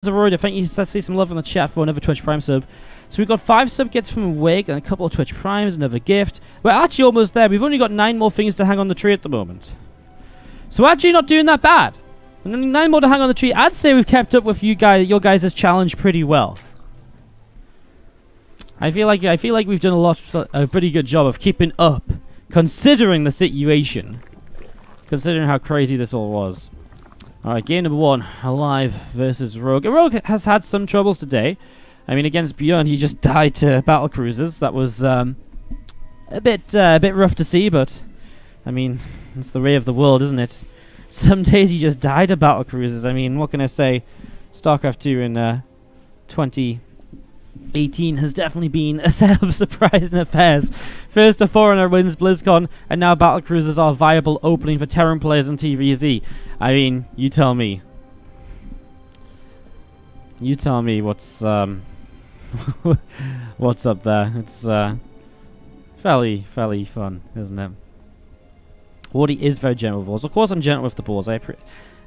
I think you see some love in the chat for another Twitch Prime sub. So we've got 5 sub gifts from Wig and a couple of Twitch Primes, another gift. We're actually almost there. We've only got 9 more things to hang on the tree at the moment. So we're actually not doing that bad. And only 9 more to hang on the tree. I'd say we've kept up with your guys' challenge pretty well. I feel like we've done a pretty good job of keeping up, considering the situation, considering how crazy this all was. Alright, game number 1, aLive versus Rogue. Rogue has had some troubles today. I mean, against Bjorn, he just died to battle cruisers. That was a bit rough to see, but I mean, it's the way of the world, isn't it? Some days he just died to battle cruisers. I mean, what can I say? StarCraft 2 in 2018 has definitely been a set of surprising affairs. First, a foreigner wins BlizzCon, and now battle cruisers are a viable opening for Terran players in TVZ. I mean, you tell me. You tell me what's what's up there. It's fairly fun, isn't it? Wardy is very gentle with balls. Of course, I'm gentle with the balls. I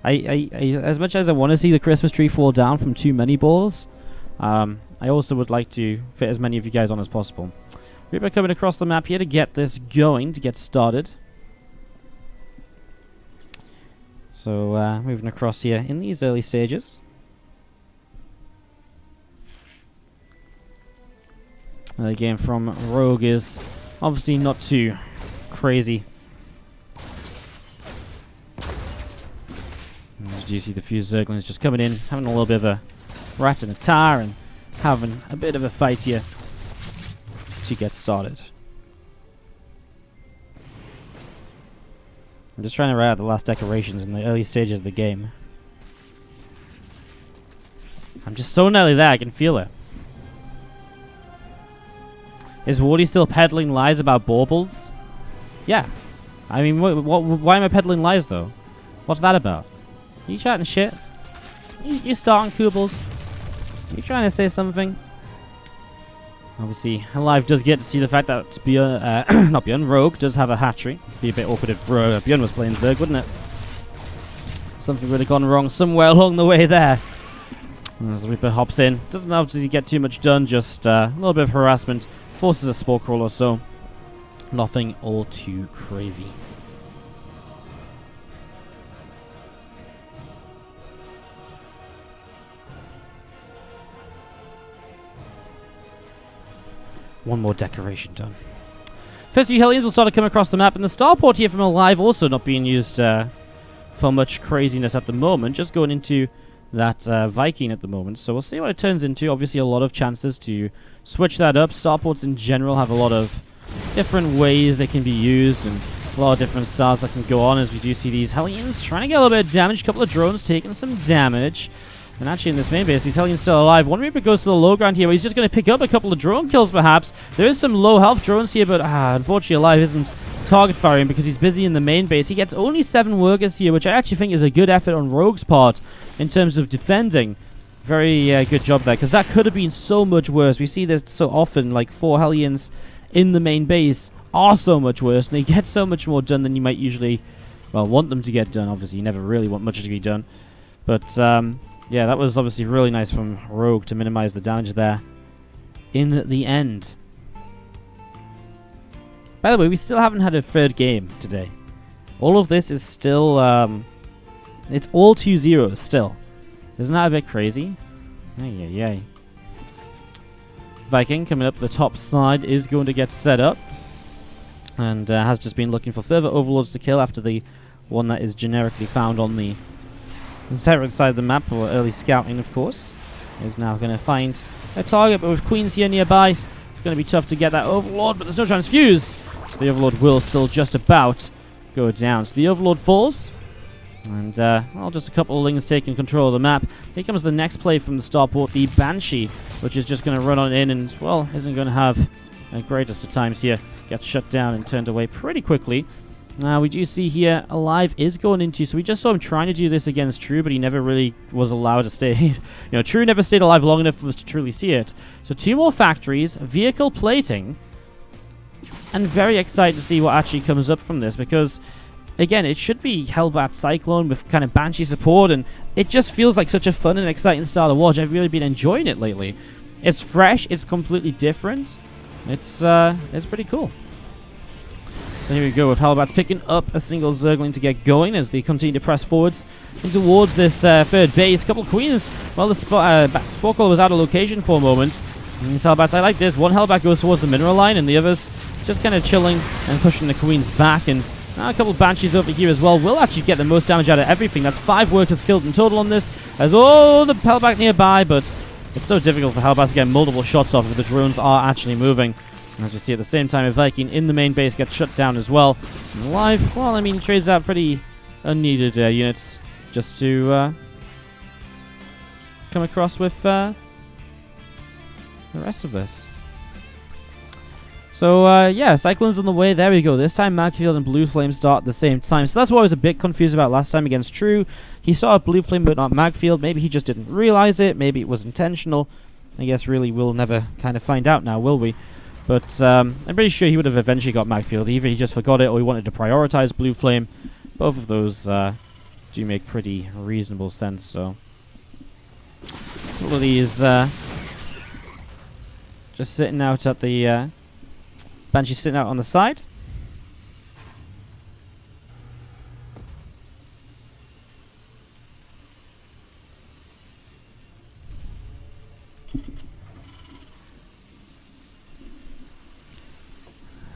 as much as I want to see the Christmas tree fall down from too many balls, I also would like to fit as many of you guys on as possible. Reaper coming across the map here to get this going, to get started. So, moving across here in these early stages. The game from Rogue is obviously not too crazy. As you see, the few Zerglings just coming in, having a little bit of a rat and a tar, and having a bit of a fight here to get started. I'm just trying to write out the last decorations in the early stages of the game. I'm just so nearly there, I can feel it. Is Wardy still peddling lies about baubles? Yeah. I mean, why am I peddling lies, though? What's that about? Are you chatting shit? You starting Kubels? Are you trying to say something? Obviously, aLive does get to see the fact that Bjorn, not Bjorn, Rogue does have a hatchery. Be a bit awkward if Bjorn was playing Zerg, wouldn't it? Something would have gone wrong somewhere along the way there. As the Reaper hops in, doesn't obviously get too much done, just a little bit of harassment. Forces a Spore Crawler, so nothing all too crazy. One more decoration done. First few Hellions will start to come across the map, and the starport here from aLive also not being used for much craziness at the moment, just going into that Viking at the moment. So we'll see what it turns into. Obviously a lot of chances to switch that up. Starports in general have a lot of different ways they can be used, and a lot of different styles that can go on, as we do see these Hellions trying to get a little bit of damage. A couple of drones taking some damage. And actually in this main base, these Hellions still alive. One Reaper goes to the low ground here, where he's just going to pick up a couple of drone kills perhaps. There is some low health drones here, but unfortunately aLive isn't target firing because he's busy in the main base. He gets only 7 workers here, which I actually think is a good effort on Rogue's part in terms of defending. Very good job there, because that could have been so much worse. We see this so often, like 4 Hellions in the main base are so much worse, and they get so much more done than you might usually, well, want them to get done. Obviously, you never really want much to be done. But, yeah, that was obviously really nice from Rogue to minimize the damage there in the end. By the way, we still haven't had a third game today. All of this is still, it's all 2-0 still. Isn't that a bit crazy? Ay. Viking coming up the top side is going to get set up. And has just been looking for further overlords to kill after the one that is generically found on the center side of the map for early scouting, of course. Is now going to find a target, but with Queens here nearby, it's going to be tough to get that Overlord, but there's no transfuse. So the Overlord will still just about go down. So the Overlord falls. And, well, just a couple of Lings taking control of the map. Here comes the next play from the starport, the Banshee, which is just going to run on in and, well, isn't going to have the greatest of times here. Gets shut down and turned away pretty quickly. Now, we do see here, aLive is going into, so we just saw him trying to do this against True, but he never really was allowed to stay. True never stayed alive long enough for us to truly see it. So 2 more factories, vehicle plating, and very excited to see what actually comes up from this, because again, it should be Hellbat Cyclone with kind of Banshee support, and it just feels like such a fun and exciting style to watch. I've really been enjoying it lately. It's fresh, it's completely different. It's pretty cool. So here we go with Hellbats picking up a single Zergling to get going as they continue to press forwards and towards this third base. A couple of Queens, well, the Spore Caller was out of location for a moment. And these Hellbats, I like this. One Hellbat goes towards the mineral line and the others just kind of chilling and pushing the Queens back. And a couple of Banshees over here as well will actually get the most damage out of everything. That's 5 workers killed in total on this. There's all the Hellbat nearby, but it's so difficult for Hellbats to get multiple shots off if the drones are actually moving. And as you see at the same time, a Viking in the main base gets shut down as well. And aLive, well, I mean, trades out pretty unneeded units just to come across with the rest of this. So, yeah, Cyclone's on the way. There we go. This time, Magfield and Blue Flame start at the same time. So that's what I was a bit confused about last time against True. He started Blue Flame, but not Magfield. Maybe he just didn't realize it. Maybe it was intentional. I guess really we'll never kind of find out now, will we? But I'm pretty sure he would have eventually got Magfield. Either he just forgot it or he wanted to prioritize Blue Flame. Both of those do make pretty reasonable sense. So all of these just sitting out at the Banshee sitting out on the side.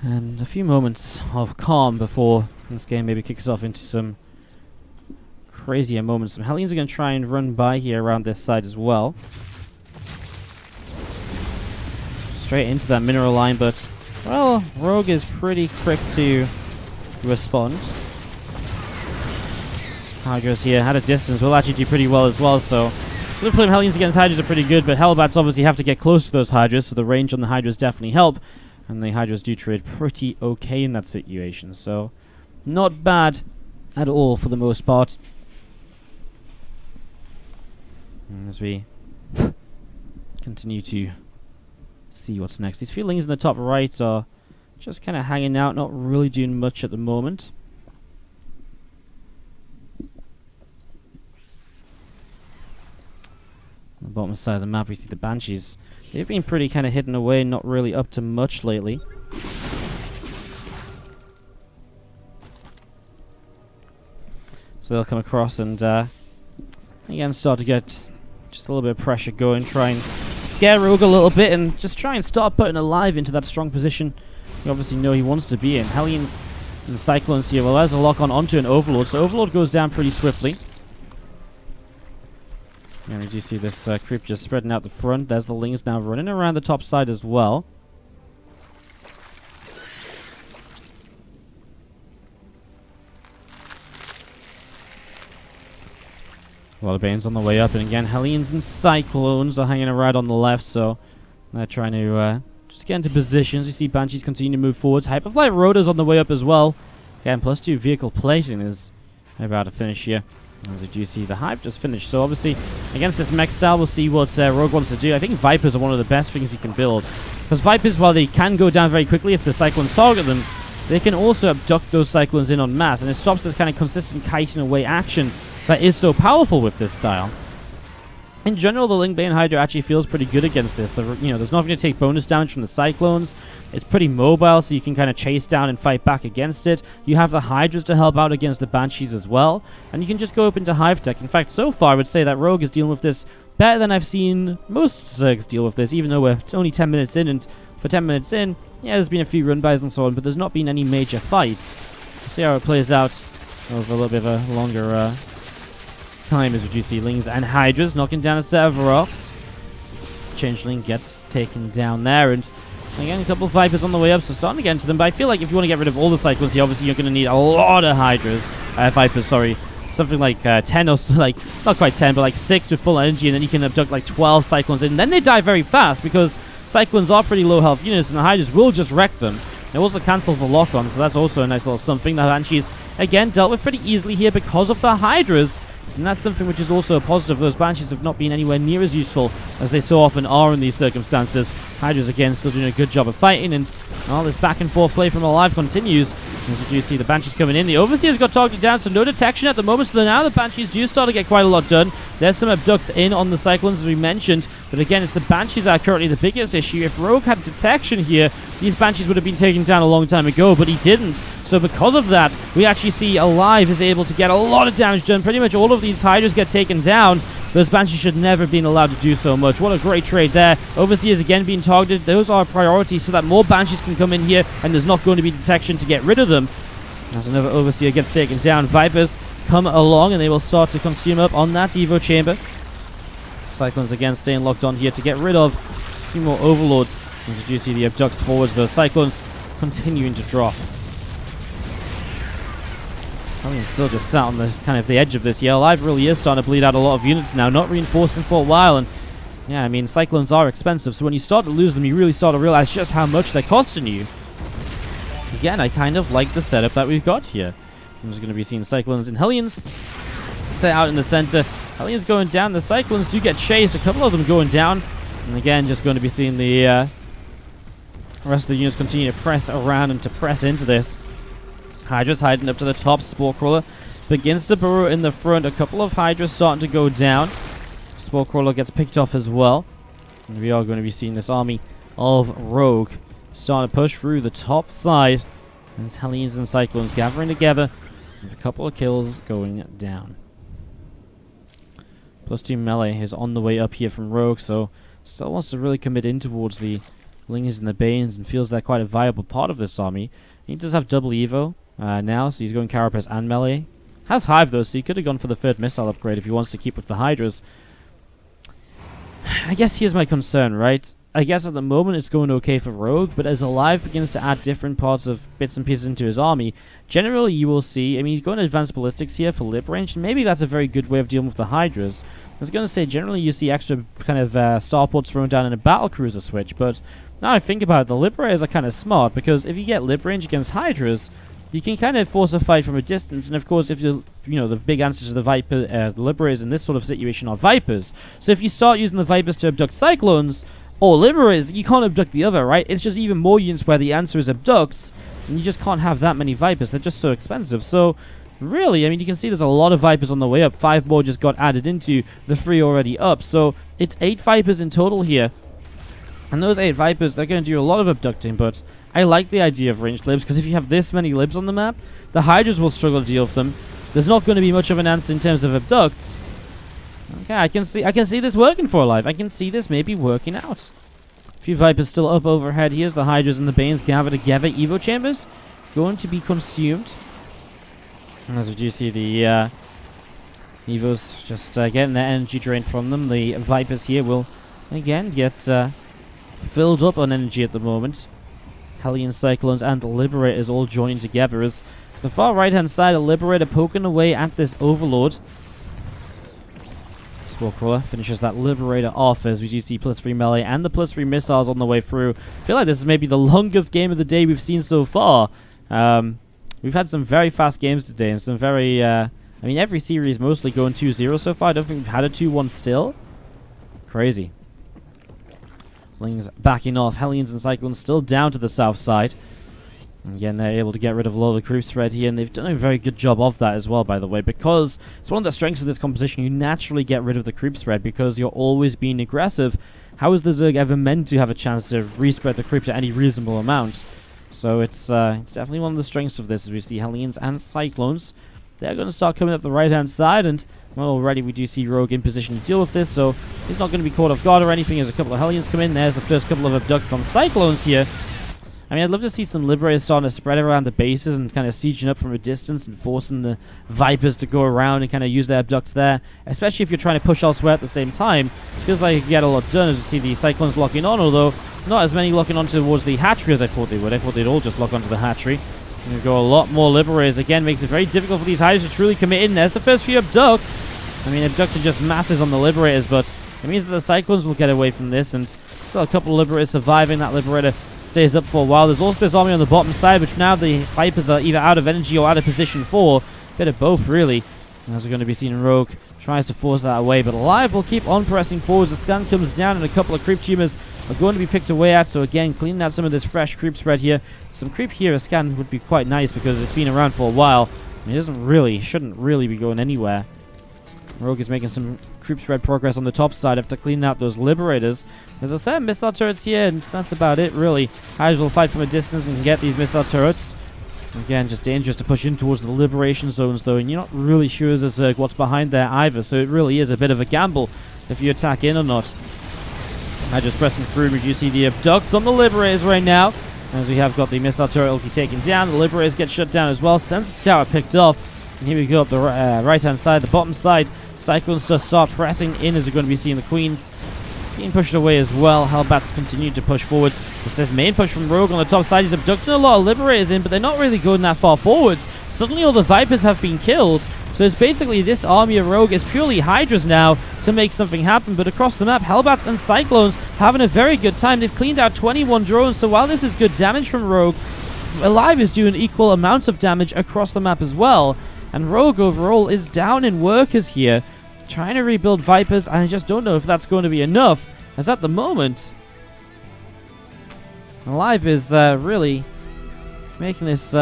And a few moments of calm before this game maybe kicks off into some crazier moments. Some Hellions are going to try and run by here around this side as well. Straight into that mineral line, but, well, Rogue is pretty quick to respond. Hydras here at a distance will actually do pretty well as well, so Blue Flame Hellions against Hydras are pretty good, but Hellbats obviously have to get close to those Hydras, so the range on the Hydras definitely help. And the Hydras do trade pretty okay in that situation, so not bad at all for the most part. And as we continue to see what's next. These feelings in the top right are just kind of hanging out, not really doing much at the moment. On the bottom side of the map we see the Banshees. They've been pretty kind of hidden away, not really up to much lately. So they'll come across and again start to get just a little bit of pressure going, try and scare Rogue a little bit and just try and start putting aLive into that strong position you obviously know he wants to be in. Hellions and Cyclones here, well, there's a lock on onto an Overlord, so Overlord goes down pretty swiftly. And we do see this creep just spreading out the front. There's the Lings now running around the top side as well. A lot of Banes on the way up, and again, Hellions and Cyclones are hanging around on the left, so they're trying to just get into positions. We see Banshees continue to move forwards. Hyperflight Rotors on the way up as well. Again, +2 vehicle plating is about to finish here. As we do see the Hive just finished. So obviously, against this mech style, we'll see what Rogue wants to do. I think Vipers are one of the best things he can build. Because Vipers, while they can go down very quickly if the Cyclones target them, they can also abduct those Cyclones in en masse. And it stops this kind of consistent kiting away action that is so powerful with this style. In general, the Lingbane Hydra actually feels pretty good against this. There's nothing to take bonus damage from the Cyclones. It's pretty mobile, so you can kind of chase down and fight back against it. You have the Hydras to help out against the Banshees as well. And you can just go up into Hive Tech. In fact, so far, I would say that Rogue is dealing with this better than I've seen most Zergs deal with this, even though we're only 10 minutes in. And for 10 minutes in, yeah, there's been a few run-bys and so on, but there's not been any major fights. We'll see how it plays out over a little bit of a longer time as we do see Lings and Hydras knocking down a set of rocks. Changeling gets taken down there, and again, a couple of Vipers on the way up, so starting to get into them, but I feel like if you want to get rid of all the Cyclones here, obviously you're going to need a lot of Vipers, sorry. Something like 10 or so, like, not quite 10, but like 6 with full energy, and then you can abduct like 12 Cyclones in, and then they die very fast, because Cyclones are pretty low health units, and the Hydras will just wreck them. It also cancels the lock-on, so that's also a nice little something. The Banshees, again, dealt with pretty easily here because of the Hydras. And that's something which is also a positive. Those Banshees have not been anywhere near as useful as they so often are in these circumstances. Hydra's again still doing a good job of fighting, and all this back and forth play from aLive continues. As we do see the Banshees coming in. The Overseer's got targeted down, so no detection at the moment. So now the Banshees do start to get quite a lot done. There's some abducts in on the Cyclones, as we mentioned. But again, it's the Banshees that are currently the biggest issue. If Rogue had detection here, these Banshees would have been taken down a long time ago, but he didn't. So because of that, we actually see aLive is able to get a lot of damage done. Pretty much all of these Hydras get taken down. Those Banshees should never have been allowed to do so much. What a great trade there. Overseers again being targeted. Those are priorities so that more Banshees can come in here, and there's not going to be detection to get rid of them. As another Overseer gets taken down, Vipers come along, and they will start to consume up on that Evo chamber. Cyclones again staying locked on here to get rid of a few more Overlords. As you do see the abducts forwards, those Cyclones continuing to drop. Hellions still just sat on the kind of the edge of this. Yeah, aLive really is starting to bleed out a lot of units now, not reinforcing for a while. And yeah, I mean, Cyclones are expensive, so when you start to lose them, you really start to realize just how much they're costing you. Again, I kind of like the setup that we've got here. I'm just going to be seeing Cyclones and Hellions set out in the center. Hellions going down. The Cyclones do get chased. A couple of them going down. And again, just going to be seeing the rest of the units continue to press around and to press into this. Hydra's hiding up to the top. Spore Crawler begins to burrow in the front. A couple of Hydras starting to go down. Spore Crawler gets picked off as well. And we are going to be seeing this army of Rogue start to push through the top side. And it's Hellions and Cyclones gathering together. With a couple of kills going down. +2 melee is on the way up here from Rogue, so still wants to really commit in towards the Lingers and the Banes and feels they're quite a viable part of this army. He does have double Evo now, so he's going Carapace and melee. Has Hive though, so he could have gone for the third missile upgrade if he wants to keep with the Hydras. I guess here's my concern, right? I guess at the moment it's going okay for Rogue, but as aLive begins to add different parts of bits and pieces into his army, generally you will see, I mean, he's going to advanced ballistics here for lip range, and maybe that's a very good way of dealing with the Hydras. I was going to say, generally you see extra kind of starports thrown down in a battlecruiser switch, but now I think about it, the liberators are kind of smart, because if you get lip range against Hydras, you can kind of force a fight from a distance, and of course, if you know, the big answer to the Viper, the Liberators in this sort of situation are Vipers. So if you start using the Vipers to abduct Cyclones, or Liberators, you can't abduct the other, right? It's just even more units where the answer is abducts, and you just can't have that many Vipers. They're just so expensive. So, really, I mean, you can see there's a lot of Vipers on the way up. 5 more just got added into the 3 already up. So, it's 8 Vipers in total here. And those 8 Vipers, they're going to do a lot of abducting, but I like the idea of ranged libs, because if you have this many libs on the map, the Hydras will struggle to deal with them. There's not going to be much of an answer in terms of abducts. Okay, I can see this working for aLive. I can see this maybe working out. A few Vipers still up overhead. Here's the Hydras and the Banes gather together. Evo chambers going to be consumed. And as we do see the Evos just getting their energy drained from them. The Vipers here will again get filled up on energy at the moment. Hellion, Cyclones, and the Liberators all joining together as to the far right-hand side, a Liberator poking away at this Overlord. Spore Crawler finishes that Liberator off as we do see +3 melee and the +3 missiles on the way through. I feel like this is maybe the longest game of the day we've seen so far. We've had some very fast games today and some very... I mean, every series mostly going 2-0 so far. I don't think we've had a 2-1 still. Crazy. Lings backing off. Hellions and Cyclones still down to the south side. And again, they're able to get rid of a lot of the creep spread here, and they've done a very good job of that as well, by the way, because it's one of the strengths of this composition. You naturally get rid of the creep spread because you're always being aggressive. How is the Zerg ever meant to have a chance to respread the creep to any reasonable amount? So it's definitely one of the strengths of this, as we see Hellions and Cyclones. They're going to start coming up the right-hand side, and well, already we do see Rogue in position to deal with this, so he's not going to be caught off guard or anything as a couple of Hellions come in. There's the first couple of abducts on Cyclones here. I mean, I'd love to see some Liberators starting to spread around the bases and kind of sieging up from a distance and forcing the Vipers to go around and kind of use their abducts there, especially if you're trying to push elsewhere at the same time. Feels like you can get a lot done as we see the Cyclones locking on, although not as many locking on towards the hatchery as I thought they would. I thought they'd all just lock onto the hatchery. Going to go a lot more Liberators. Again, makes it very difficult for these Hydras to truly commit in. There's the first few abducts. I mean, abducts are just masses on the Liberators, but it means that the Cyclones will get away from this, and still a couple of Liberators surviving. That Liberator stays up for a while. There's also this army on the bottom side, which now the Vipers are either out of energy or out of position for. Bit of both, really. As we're going to be seeing Rogue tries to force that away, but aLive will keep on pressing forwards. The scan comes down and a couple of creep tumors are going to be picked away at. So again, cleaning out some of this fresh creep spread here. Some creep here, a scan would be quite nice because it's been around for a while. It shouldn't really be going anywhere. Rogue is making some creep spread progress on the top side after cleaning out those liberators. There's a set of missile turrets here, and that's about it, really. Hydra will fight from a distance and can get these missile turrets. Again, just dangerous to push in towards the liberation zones, though, and you're not really sure as a Zerg what's behind there either, so it really is a bit of a gamble if you attack in or not. Hydra's pressing through. We do see the abducts on the liberators right now, as we have got the missile turret will be taken down. The liberators get shut down as well. Sensor tower picked off, and here we go up the right-hand side, the bottom side. Cyclones just start pressing in as we're going to be seeing the Queens being pushed away as well. Hellbats continue to push forwards. Just this main push from Rogue on the top side. He's abducting a lot of Liberators in, but they're not really going that far forwards. Suddenly all the Vipers have been killed. So it's basically this army of Rogue is purely Hydras now to make something happen. But across the map, Hellbats and Cyclones having a very good time. They've cleaned out 21 drones. So while this is good damage from Rogue, aLive is doing equal amounts of damage across the map as well. And Rogue overall is down in workers here, trying to rebuild Vipers. I just don't know if that's going to be enough, as at the moment, aLive is really making this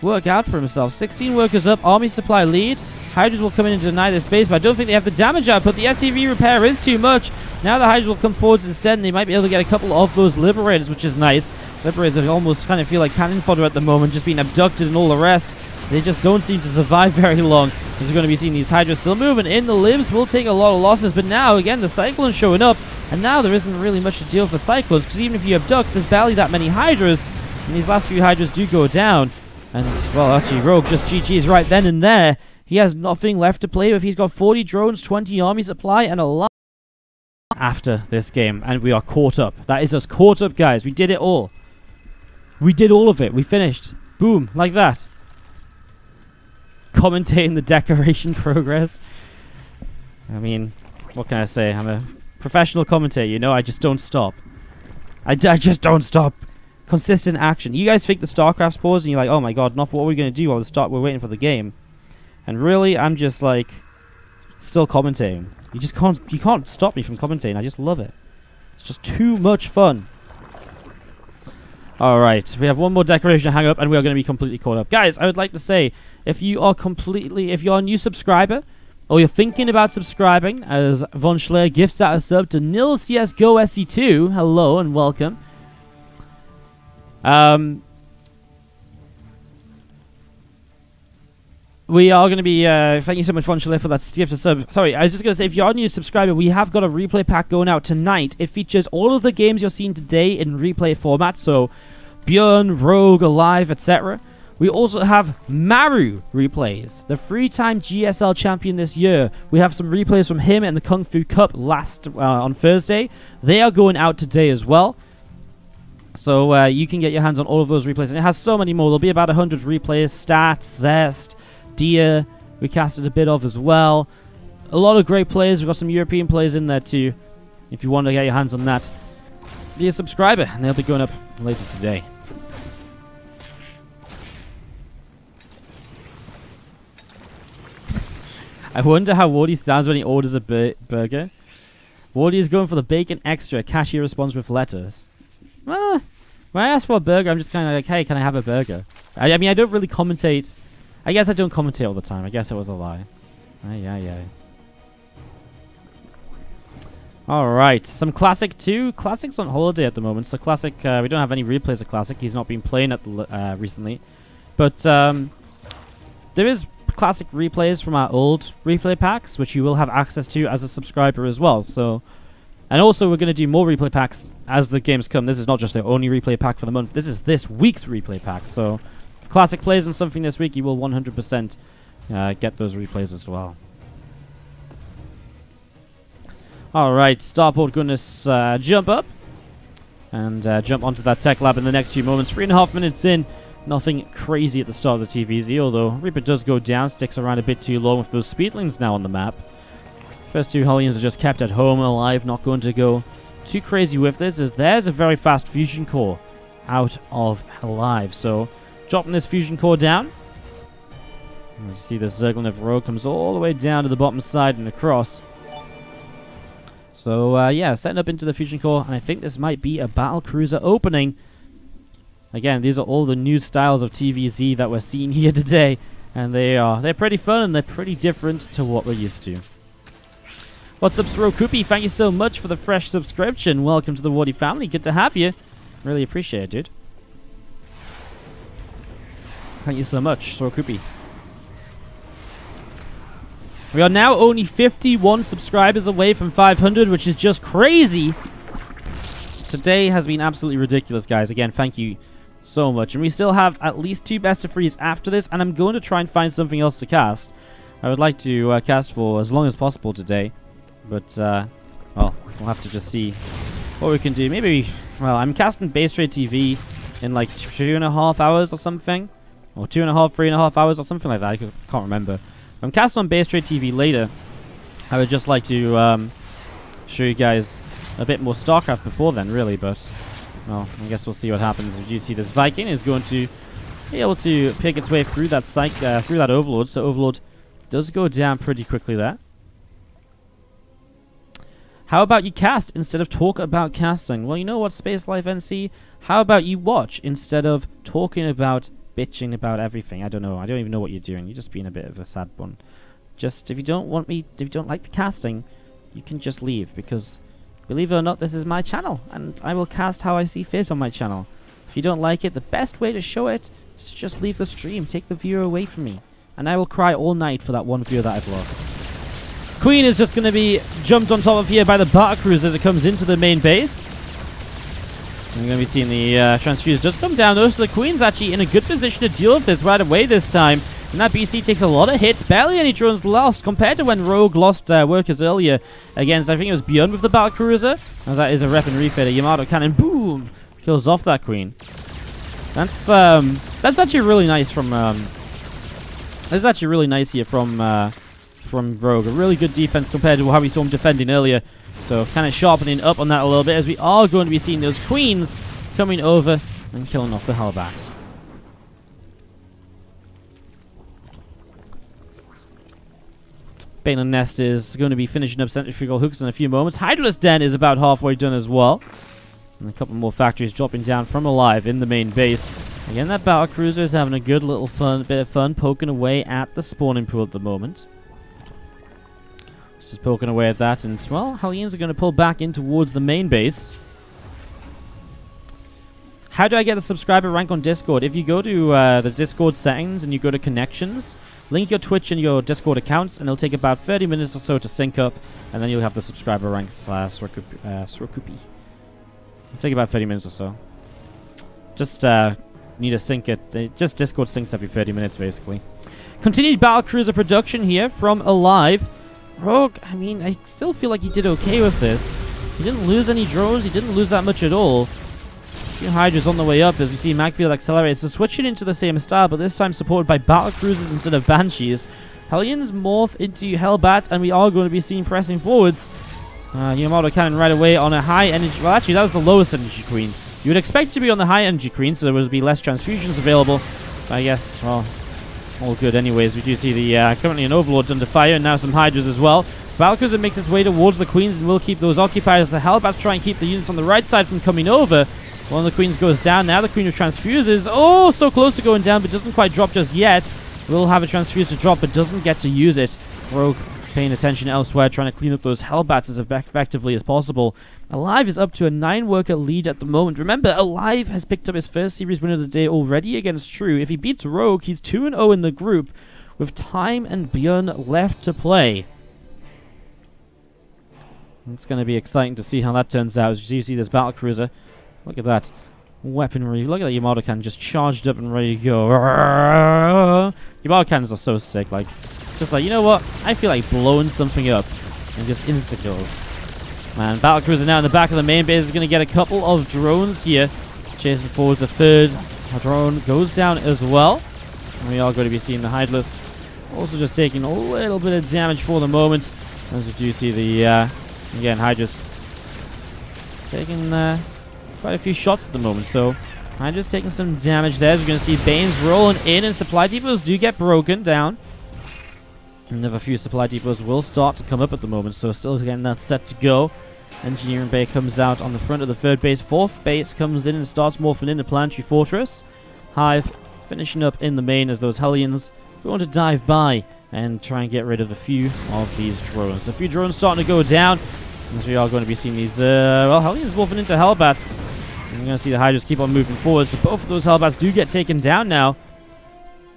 work out for himself. 16 workers up, army supply lead. Hydras will come in and deny this space, but I don't think they have the damage output. The SCV repair is too much. Now the Hydras will come forwards instead, and they might be able to get a couple of those Liberators, which is nice. Liberators almost kind of feel like cannon fodder at the moment, just being abducted and all the rest. They just don't seem to survive very long, because we're going to be seeing these Hydras still moving in. The Libs will take a lot of losses, but now, again, the Cyclones showing up, and now there isn't really much to deal for Cyclones, because even if you abduct, there's barely that many Hydras, and these last few Hydras do go down. And, well, actually, Rogue just GG's right then and there. He has nothing left to play with. He's got 40 drones, 20 army supply, and a lot after this game, and we are caught up. That is us caught up, guys. We did it all. We did all of it. We finished. Boom, like that. Commentating the decoration progress. I mean, what can I say? I'm a professional commentator, you know. I just don't stop. I just don't stop. Consistent action. You guys think the StarCraft's paused and you're like, oh my god, not what are we going to do while we're waiting for the game. And really, I'm just like still commentating. You can't stop me from commentating. I just love it. It's just too much fun. Alright, we have one more decoration to hang up and we are going to be completely caught up. Guys, I would like to say, if you're a new subscriber, or you're thinking about subscribing, as Von Schler gifts out a sub to Nil CSGO SC2, hello and welcome. We are going to be, thank you so much, Von Schler, for that gift of sub. Sorry, I was just going to say, if you're a new subscriber, we have got a replay pack going out tonight. It features all of the games you're seeing today in replay format, so Bjorn, Rogue, aLive, etc. We also have Maru replays, the 3-time GSL champion this year. We have some replays from him and the Kung Fu Cup on Thursday. They are going out today as well. So you can get your hands on all of those replays. And it has so many more. There'll be about 100 replays. Stats, Zest, Dia, we casted a bit of as well. A lot of great players. We've got some European players in there too. If you want to get your hands on that, be a subscriber. And they'll be going up later today. I wonder how Wardy sounds when he orders a burger. Wardy is going for the bacon extra. Cashier responds with lettuce. Well, when I ask for a burger, I'm just kind of like, hey, can I have a burger? I mean, I don't really commentate. I guess I don't commentate all the time. I guess it was a lie. Yeah. Alright, some Classic 2. Classic's on holiday at the moment, so Classic, we don't have any replays of Classic. He's not been playing at the recently. But there is Classic replays from our old replay packs, which you will have access to as a subscriber as well. So, and also we're going to do more replay packs as the games come. This is not just the only replay pack for the month. This is this week's replay pack. So, if Classic plays on something this week, you will 100% get those replays as well. Alright, Starport goodness, jump up and jump onto that tech lab in the next few moments. 3.5 minutes in. Nothing crazy at the start of the TVZ, although Reaper does go down, sticks around a bit too long with those speedlings now on the map. First two Hellions are just kept at home, aLive, not going to go too crazy with this, as there's a very fast fusion core out of aLive. So, dropping this fusion core down. As you see, the Zerglin of Rogue comes all the way down to the bottom side and across. So, yeah, setting up into the Fusion Core, and I think this might be a Battle Cruiser opening. Again, these are all the new styles of TVZ that we're seeing here today, and they're pretty fun and they're pretty different to what we're used to. What's up, Srokupi? Thank you so much for the fresh subscription. Welcome to the Wardy family. Good to have you. Really appreciate it, dude. Thank you so much, Srokupi. We are now only 51 subscribers away from 500, which is just crazy. Today has been absolutely ridiculous, guys. Again, thank you so much. And we still have at least 2 best of 3s after this, and I'm going to try and find something else to cast. I would like to cast for as long as possible today, but, well, we'll have to just see what we can do. Maybe, well, I'm casting base trade TV in like 2.5 hours or something, or 2.5, 3.5 hours or something like that. I can't remember. I'm casting on base trade TV later. I would just like to show you guys a bit more StarCraft before then, really, but well, I guess we'll see what happens. As you see, this Viking is going to be able to pick its way through that through that Overlord. So Overlord does go down pretty quickly there. How about you cast instead of talk about casting? Well, you know what, Space Life NC? How about you watch instead of talking about bitching about everything? I don't know. I don't even know what you're doing. You're just being a bit of a sad one. Just, if you don't want me, if you don't like the casting, you can just leave, because believe it or not, this is my channel, and I will cast how I see fit on my channel. If you don't like it, the best way to show it is to just leave the stream, take the viewer away from me, and I will cry all night for that one viewer that I've lost. Queen is just going to be jumped on top of here by the Battle Cruiser as it comes into the main base. We're going to be seeing the transfuse just come down. Though, so the Queen's actually in a good position to deal with this right away this time. And that BC takes a lot of hits. Barely any drones lost compared to when Rogue lost workers earlier against, I think it was Beyond with the Battle Cruiser. As that is a rep and refit. A Yamato cannon, boom! Kills off that Queen. That's actually really nice from... that's actually really nice here from Rogue. A really good defense compared to how we saw him defending earlier. So kind of sharpening up on that a little bit, as we are going to be seeing those Queens coming over and killing off the Hellbat. Bane and Nest is going to be finishing up centrifugal hooks in a few moments. Hydra's Den is about halfway done as well. And a couple more factories dropping down from aLive in the main base. Again, that Battle Cruiser is having a good little bit of fun poking away at the spawning pool at the moment. Just poking away at that, and, well, Hellions are going to pull back in towards the main base. How do I get the subscriber rank on Discord? If you go to the Discord settings and you go to connections, link your Twitch and your Discord accounts, and it'll take about 30 minutes or so to sync up, and then you'll have the subscriber rank / Srokupi. It'll take about 30 minutes or so. Just need to sync it. Just Discord syncs every 30 minutes, basically. Continued Battle Cruiser production here from aLive. Rogue, I mean, I still feel like he did okay with this. He didn't lose any drones. He didn't lose that much at all. A few Hydras on the way up as we see Magfield accelerate. So switching into the same style, but this time supported by Battle Cruisers instead of Banshees. Hellions morph into Hellbats, and we are going to be seen pressing forwards. Yamato cannon right away on a high energy. Well, actually, that was the lowest energy Queen. You would expect it to be on the high energy Queen, so there would be less transfusions available. But I guess, well, all good anyways. We do see the currently an Overlord under fire, and now some Hydras as well. Valkyrie makes its way towards the Queens and will keep those occupied as the Hellbats try and keep the units on the right side from coming over. One of the Queens goes down. Now the Queen of Transfuses. Oh, so close to going down, but doesn't quite drop just yet. Will have a Transfuse to drop, but doesn't get to use it. Rogue paying attention elsewhere, trying to clean up those Hellbats as effectively as possible. aLive is up to a 9-worker lead at the moment. Remember, aLive has picked up his first series win of the day already against True. If he beats Rogue, he's 2-0 in the group, with time and Bjorn left to play. It's going to be exciting to see how that turns out. As you see this Battle Cruiser, look at that weaponry. Look at that Yamato cannon just charged up and ready to go. Yamato cannons are so sick. Like, it's just like, you know what? I feel like blowing something up and just insta-kills. Man, Battle Cruiser now in the back of the main base is going to get a couple of drones here. Chasing forwards, a third drone goes down as well. And we are going to be seeing the Hydralisks also just taking a little bit of damage for the moment. As we do see the, again, Hydras taking quite a few shots at the moment. So, Hydra's taking some damage there. As we're going to see Banes rolling in, and supply depots do get broken down. Another few supply depots will start to come up at the moment, so still getting that set to go. Engineering Bay comes out on the front of the third base. Fourth base comes in and starts morphing into Planetary Fortress. Hive finishing up in the main as those Hellions going to dive by and try and get rid of a few of these drones. A few drones starting to go down, as we are going to be seeing these, Hellions morphing into Hellbats. And you're going to see the Hydras keep on moving forward, so both of those Hellbats do get taken down now.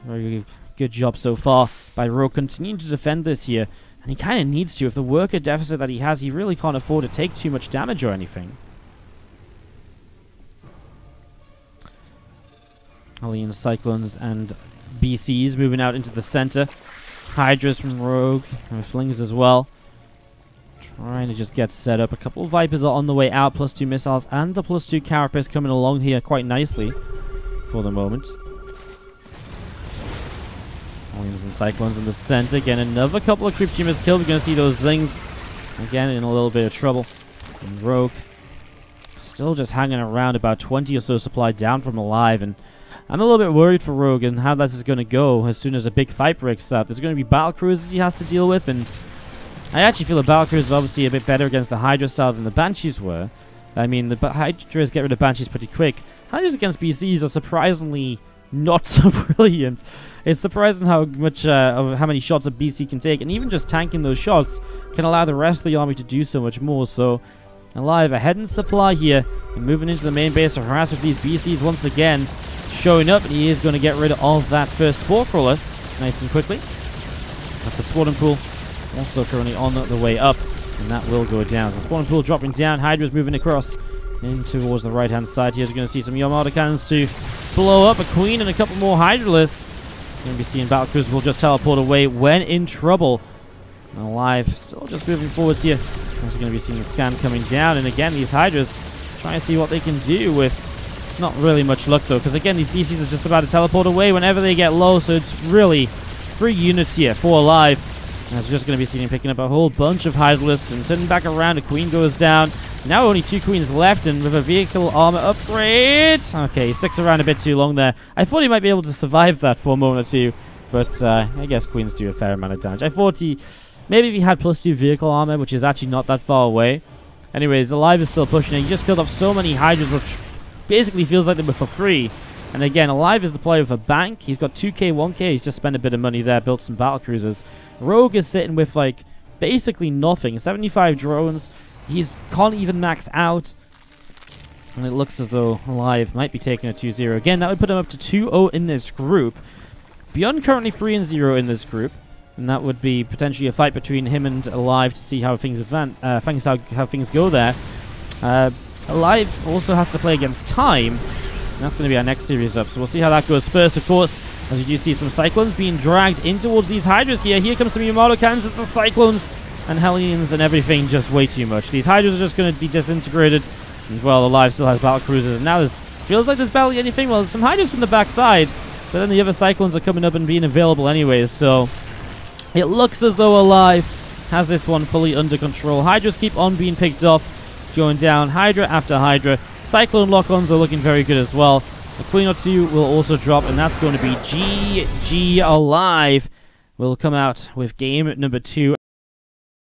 Very good job so far by Rogue continuing to defend this here. And he kind of needs to. If the worker deficit that he has, he really can't afford to take too much damage or anything. Hellions, Cyclones, and BCs moving out into the center. Hydras from Rogue, and Flings as well. Trying to just get set up. A couple of Vipers are on the way out, +2 missiles, and the +2 Carapace coming along here quite nicely for the moment. Hellions and Cyclones in the center. Again, another couple of Creep Tumors killed. We're going to see those Zings again in a little bit of trouble. And Rogue still just hanging around, about 20 or so supply down from aLive. And I'm a little bit worried for Rogue and how this is going to go as soon as a big fight breaks out. There's going to be battle cruisers he has to deal with, and I actually feel the battle cruisers are obviously a bit better against the Hydra style than the Banshees were. I mean, the Hydras get rid of Banshees pretty quick. Hydras against BCs are surprisingly not so brilliant. It's surprising how much of how many shots a BC can take, and even just tanking those shots can allow the rest of the army to do so much more. So aLive ahead in supply here and moving into the main base to harass with these BCs once again. Showing up, and he is going to get rid of that first Spore Crawler nice and quickly. But the Swarm Pool also currently on the way up, and that will go down. So Swarm Pool dropping down, Hydra's moving across in towards the right-hand side. Here's going to see some Armada cannons to blow up a Queen and a couple more Hydralisks. Going to be seeing Battlecruisers will just teleport away when in trouble. And aLive still just moving forwards here. Also going to be seeing the scan coming down, and again these Hydras trying to see what they can do with not really much luck though, because again these DCs are just about to teleport away whenever they get low, so it's really 3 units here for aLive. And it's just going to be seen him picking up a whole bunch of Hydralisks and turning back around. A Queen goes down. Now only 2 Queens left, and with a vehicle armor upgrade. Okay, he sticks around a bit too long there. I thought he might be able to survive that for a moment or two, but I guess Queens do a fair amount of damage. I thought maybe if he had +2 vehicle armor, which is actually not that far away. Anyways, aLive is still pushing it. He just killed off so many Hydras, which basically feels like they were for free. And again, aLive is the player with a bank. He's got 2k, 1k. He's just spent a bit of money there, built some battle cruisers. Rogue is sitting with like basically nothing. 75 drones. He can't even max out. And it looks as though aLive might be taking a 2-0. Again, that would put him up to 2-0 in this group. Beyond currently 3-0 in this group. And that would be potentially a fight between him and aLive to see how things how things go there. aLive also has to play against Time. And that's going to be our next series up. So we'll see how that goes first, of course. As you do see some Cyclones being dragged in towards these Hydras here. Here comes some Armada cannons. It's the Cyclones and Hellions and everything, just way too much. These Hydras are just going to be disintegrated. And well, aLive still has battle cruisers. And now this feels like there's barely anything. Well, there's some Hydras from the backside. But then the other Cyclones are coming up and being available anyways. So it looks as though aLive has this one fully under control. Hydras keep on being picked off. Going down Hydra after Hydra. Cyclone lock-ons are looking very good as well. A Queen or 2 will also drop, and that's going to be GG aLive. Will come out with game number 2.